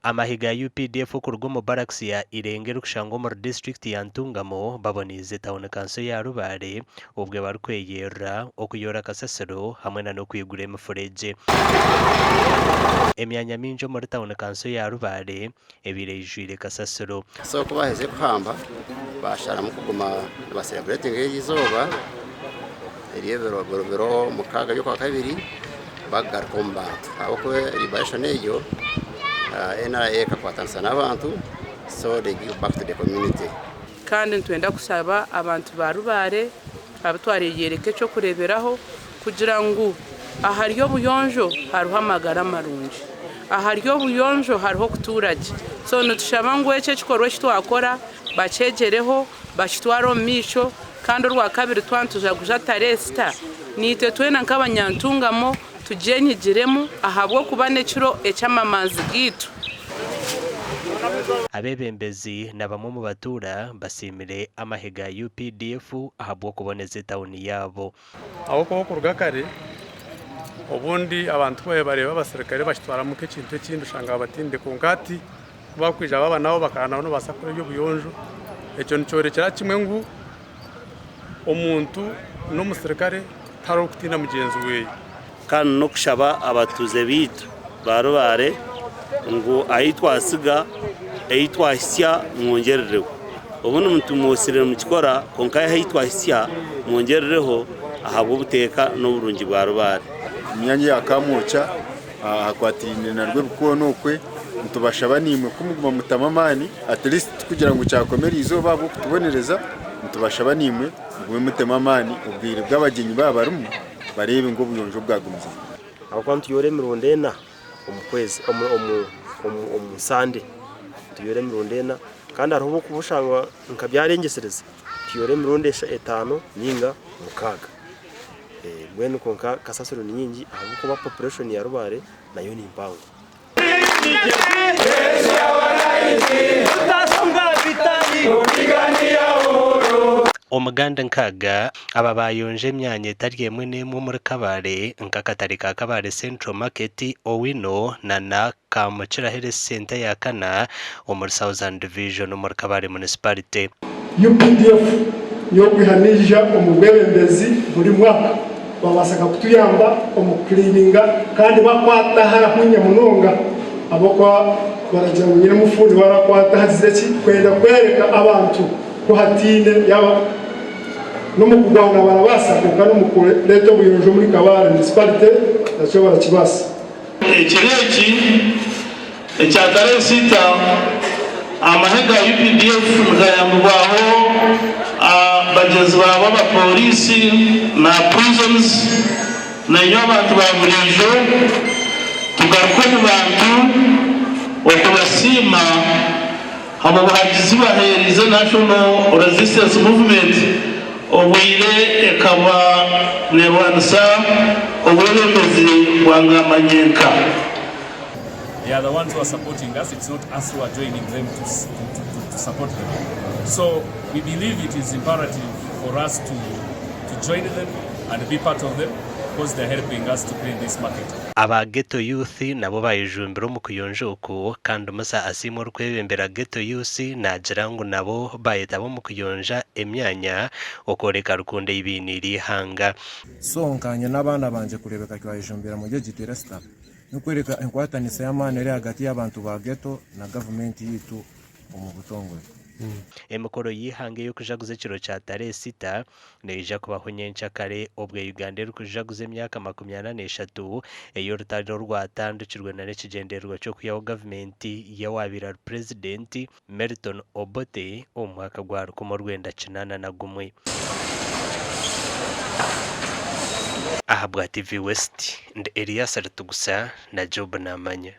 amahiga ya UPDF ku rugomo barracks ya irengero kushango mu district ya NTUNGAMO babonize town council ya Rubaare ubwe barkweyera okuyora kasasiro hamwe na no kwigura emufureje emyanya minjo muri town council ya Rubaare ebirejwire kasasiro so kubaheze kuhamba bashara mu kuguma celebrating izuba biro mukaga yo kwa kabiri bagar combat abako liberation ejo NRA kakwatansa n'abantu so they give back to the community kandi ntwenda kusaba abantu ba Rubaare abatwariyereke cyo kureberaho kugira ngo ahariyo buyonjo haruha amagara marungi ahariyo buyonjo hariho kuturage so nutushaba ngo ece kikorwa kitwakora bacegereho bashitwaro misho kandi rwa kabiri twantujaguza Tarehe Sita nite twena nk'abanyantungamo tujenyigiremo ahabwo kubane kiro ecyamamazi gitu abebembezi na bamwe mu batura basimire amahiga UPDF ahabwo kuboneza town yabo aho ko kurugakare obundi abantu baye bareba abasirikare bashitwara mu kintu cy'indi ushanga batinde ku ngati bakwija baba nabo bakana no basakura yo buyonjo ecyo nicyorekera kimwe ngo omuntu no musirikare taro kutina mugenzi we kandi no kushaba abatuze bitu ba Rubaare ngo ayitwasiga ayitwasya mwongerereho ubundi umuntu musirire mu kikora konka ayitwasya mwongerereho ahabwo buteka no burungi bwa Rubaare imyanya yakamuca akwatine narwe buko nokwe ntubashaba nimwe kumuguma mutamamani at least kugira ngo cyakomera izuba bwo kutubonereza ntubashaba nimwe ngo mutemamani ubwire bw'abagenyi babarumu barebe ngo buyonjo bwagumza akwantu yore mirondena omukwezi omusande tuyore mirondena kandi ariho kubushangwa nkabyarengesereza tuyore mirondesha 5 ninga mukaga bwene konka kasasiro ni nyingi aho kuba population ya Rubaare nayo ni impango omuganda nkaga aba bayonje emyanya etari emwe n'emwe muri Kabare nk'akatare ka Kabare Central Market Owino na Tarehe Sita ya kana omuri Southern Division muri Kabare Municipality. UPDF yo kwihanija omubebembezi buri mwaka babasaka kutuyamba omuklininga kandi bakwata harahunya munonga abokwa baragira ngo nyine mufundi barakwata hazireki kwenda kwereka abantu ko hatine yaba no mukugwana barabasa kandi umukureto buyonjo muri Kabare Municipality naco barakibasa ekireki ekya Tarehe Sita amahiga UPDF ngayambaho bagezi babo abapolisi na prisons na abantu baburijo tugaruka mu bantu okubasima habo bahagizi baherize National Resistance Movement obwire ekaba nebansa obwebembezi bwangamanyenka. They are the ones who are supporting us. It's not us who are joining them to support them. So we believe it is imperative for us to join them and be part of them because they're helping us to clean this market. Aba ghetto youth nabo bayijumbira mu kuyonjoko kandi musa asimo rwebembera ghetto youth nagira ngo nabo bayetabo mu kuyonja emyanya okoreka rukunde ibiniri hanga so nkanye n'abana banje kurebeka kwayijumbira mu gihe gitera staff nukwereka inkwatanisa y'amanere hagati y'abantu ba ghetto na government yitu mu butongwe. Emikoro yihange yo kujaguza kiro cya Tarehe Sita neja kubaho nyencyakare obwe Uganda rukujaguza emyaka 23 eyo rutaro rwatandukirwe na nekigenderwa cyo kuyaho government yawabira president Melton Obote omwaka gwa 1991 ahabwa TV West and Elias Artugusa na Job Namanya.